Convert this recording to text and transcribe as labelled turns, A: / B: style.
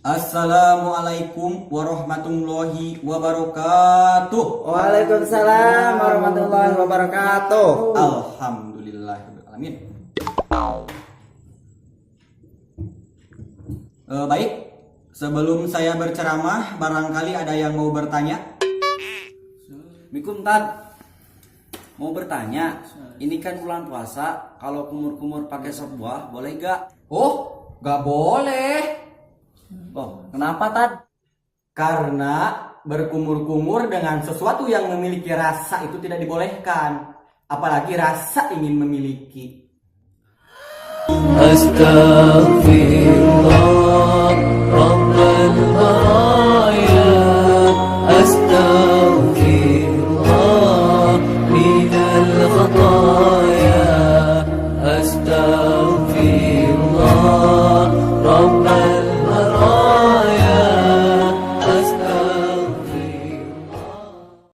A: Assalamualaikum warahmatullahi wabarakatuh.
B: Waalaikumsalam warahmatullahi wabarakatuh.
A: Alhamdulillahirrahmanirrahim. Baik, sebelum saya berceramah, barangkali ada yang mau bertanya.
C: Mikum Tad, mau bertanya, ini kan bulan puasa, kalau kumur-kumur pakai sop buah boleh gak?
A: Oh, gak boleh.
C: Oh, kenapa Tad?
A: Karena berkumur-kumur dengan sesuatu yang memiliki rasa itu tidak dibolehkan. Apalagi rasa ingin memiliki.
C: Astagfirullah.